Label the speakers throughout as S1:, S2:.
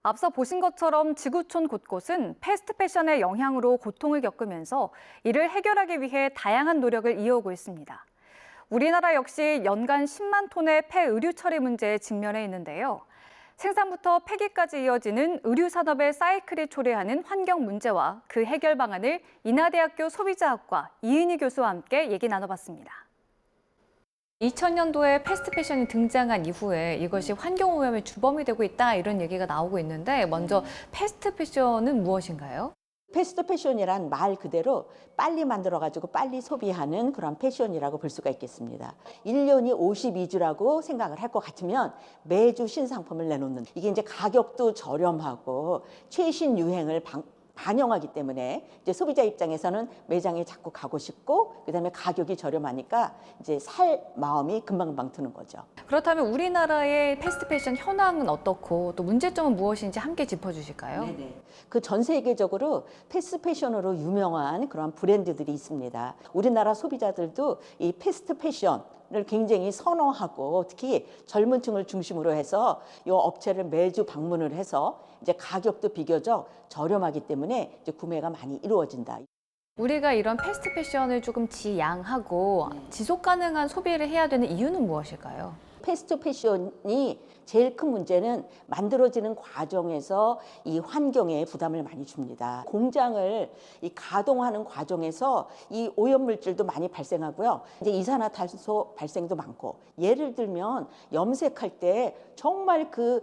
S1: 앞서 보신 것처럼 지구촌 곳곳은 패스트 패션의 영향으로 고통을 겪으면서 이를 해결하기 위해 다양한 노력을 이어오고 있습니다. 우리나라 역시 연간 10만 톤의 폐의류 처리 문제에 직면해 있는데요. 생산부터 폐기까지 이어지는 의류 산업의 사이클이 초래하는 환경 문제와 그 해결 방안을 인하대학교 소비자학과 이은희 교수와 함께 얘기 나눠봤습니다. 2000년도에 패스트 패션이 등장한 이후에 이것이 환경오염의 주범이 되고 있다 이런 얘기가 나오고 있는데 먼저 패스트 패션은 무엇인가요?
S2: 패스트 패션이란 말 그대로 빨리 만들어가지고 빨리 소비하는 그런 패션이라고 볼 수가 있겠습니다. 1년이 52주라고 생각을 할 것 같으면 매주 신상품을 내놓는, 이게 이제 가격도 저렴하고 최신 유행을 반영하기 때문에 이제 소비자 입장에서는 매장에 자꾸 가고 싶고, 그다음에 가격이 저렴하니까 이제 살 마음이 금방금방 드는 거죠.
S1: 그렇다면 우리나라의 패스트 패션 현황은 어떻고 또 문제점은 무엇인지 함께 짚어주실까요?
S2: 네네. 그 전 세계적으로 패스트 패션으로 유명한 그런 브랜드들이 있습니다. 우리나라 소비자들도 이 패스트 패션을 굉장히 선호하고, 특히 젊은 층을 중심으로 해서 이 업체를 매주 방문을 해서 이제 가격도 비교적 저렴하기 때문에 이제 구매가 많이 이루어진다.
S1: 우리가 이런 패스트 패션을 조금 지양하고 지속 가능한 소비를 해야 되는 이유는 무엇일까요?
S2: 패스트 패션이 제일 큰 문제는 만들어지는 과정에서 이 환경에 부담을 많이 줍니다. 공장을 이 가동하는 과정에서 이 오염물질도 많이 발생하고요. 이제 이산화탄소 발생도 많고, 예를 들면 염색할 때 정말 그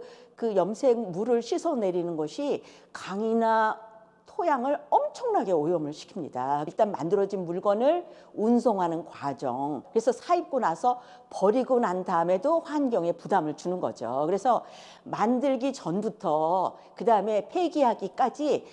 S2: 염색 물을 씻어내리는 것이 강이나 토양을 엄청나게 오염을 시킵니다. 일단 만들어진 물건을 운송하는 과정, 그래서 사입고 나서 버리고 난 다음에도 환경에 부담을 주는 거죠. 그래서 만들기 전부터 그 다음에 폐기하기까지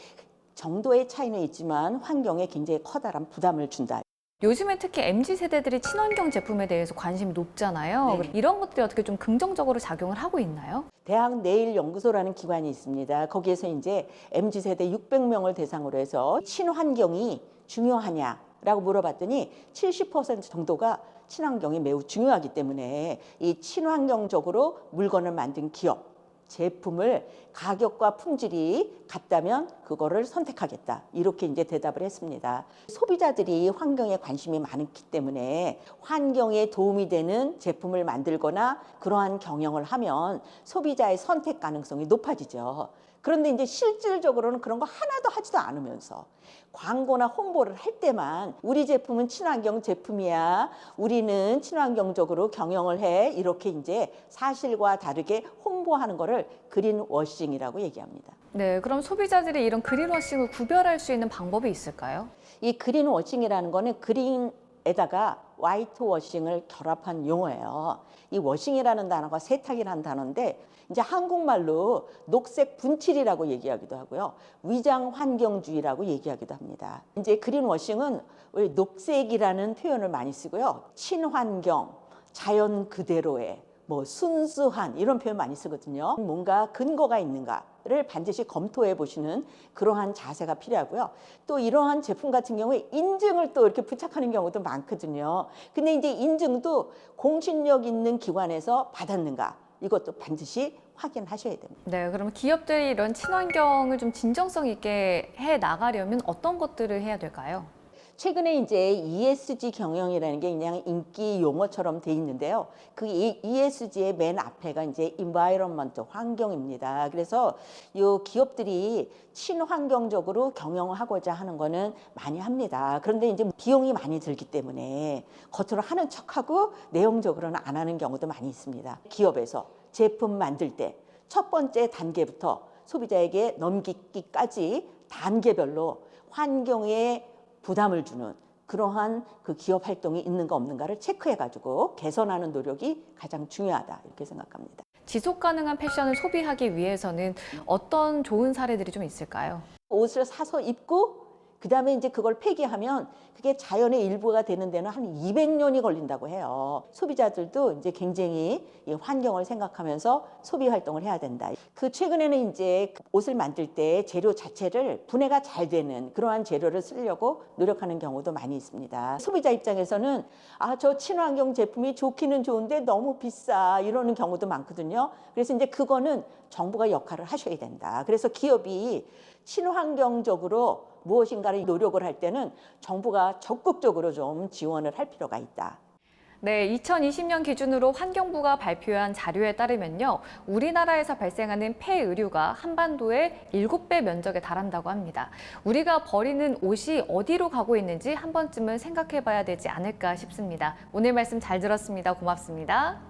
S2: 정도의 차이는 있지만 환경에 굉장히 커다란 부담을 준다.
S1: 요즘에 특히 MZ세대들이 친환경 제품에 대해서 관심이 높잖아요.
S2: 네.
S1: 이런 것들이 어떻게 좀 긍정적으로 작용을 하고 있나요?
S2: 대학 내일 연구소라는 기관이 있습니다. 거기에서 이제 MZ세대 600명을 대상으로 해서 친환경이 중요하냐라고 물어봤더니 70% 정도가 친환경이 매우 중요하기 때문에 이 친환경적으로 물건을 만든 기업, 제품을 가격과 품질이 같다면 그거를 선택하겠다, 이렇게 이제 대답을 했습니다. 소비자들이 환경에 관심이 많기 때문에 환경에 도움이 되는 제품을 만들거나 그러한 경영을 하면 소비자의 선택 가능성이 높아지죠. 그런데 이제 실질적으로는 그런 거 하나도 하지도 않으면서 광고나 홍보를 할 때만 우리 제품은 친환경 제품이야, 우리는 친환경적으로 경영을 해, 이렇게 이제 사실과 다르게 홍보하는 거를 그린워싱이라고 얘기합니다.
S1: 네, 그럼 소비자들이 이런 그린워싱을 구별할 수 있는 방법이 있을까요?
S2: 이 그린워싱이라는 거는 그린에다가 화이트워싱을 결합한 용어예요. 이 워싱이라는 단어가 세탁이라는 단어인데, 이제 한국말로 녹색 분칠이라고 얘기하기도 하고요, 위장 환경주의라고 얘기하기도 합니다. 이제 그린워싱은 왜 녹색이라는 표현을 많이 쓰고요, 친환경, 자연 그대로의 뭐 순수한, 이런 표현 많이 쓰거든요. 뭔가 근거가 있는가를 반드시 검토해 보시는 그러한 자세가 필요하고요. 또 이러한 제품 같은 경우에 인증을 또 이렇게 부착하는 경우도 많거든요. 근데 이제 인증도 공신력 있는 기관에서 받았는가, 이것도 반드시 확인하셔야 됩니다.
S1: 네, 그럼 기업들이 이런 친환경을 좀 진정성 있게 해 나가려면 어떤 것들을 해야 될까요?
S2: 최근에 이제 ESG 경영이라는 게 그냥 인기 용어처럼 돼 있는데요. 그 ESG의 맨 앞에가 이제 environment, 환경입니다. 그래서 요 기업들이 친환경적으로 경영을 하고자 하는 거는 많이 합니다. 그런데 이제 비용이 많이 들기 때문에 겉으로 하는 척하고 내용적으로는 안 하는 경우도 많이 있습니다. 기업에서 제품 만들 때 첫 번째 단계부터 소비자에게 넘기기까지 단계별로 환경에 부담을 주는 그러한 그 기업 활동이 있는가 없는가를 체크해가지고 개선하는 노력이 가장 중요하다, 이렇게 생각합니다.
S1: 지속 가능한 패션을 소비하기 위해서는 어떤 좋은 사례들이 좀 있을까요?
S2: 옷을 사서 입고 그 다음에 이제 그걸 폐기하면 그게 자연의 일부가 되는 데는 한 200년이 걸린다고 해요. 소비자들도 이제 굉장히 이 환경을 생각하면서 소비 활동을 해야 된다. 그 최근에는 이제 옷을 만들 때 재료 자체를 분해가 잘 되는 그러한 재료를 쓰려고 노력하는 경우도 많이 있습니다. 소비자 입장에서는 저 친환경 제품이 좋기는 좋은데 너무 비싸, 이러는 경우도 많거든요. 그래서 이제 그거는 정부가 역할을 하셔야 된다. 그래서 기업이 친환경적으로 무엇인가를 노력을 할 때는 정부가 적극적으로 좀 지원을 할 필요가 있다.
S1: 네, 2020년 기준으로 환경부가 발표한 자료에 따르면요, 우리나라에서 발생하는 폐의류가 한반도의 7배 면적에 달한다고 합니다. 우리가 버리는 옷이 어디로 가고 있는지 한 번쯤은 생각해 봐야 되지 않을까 싶습니다. 오늘 말씀 잘 들었습니다. 고맙습니다.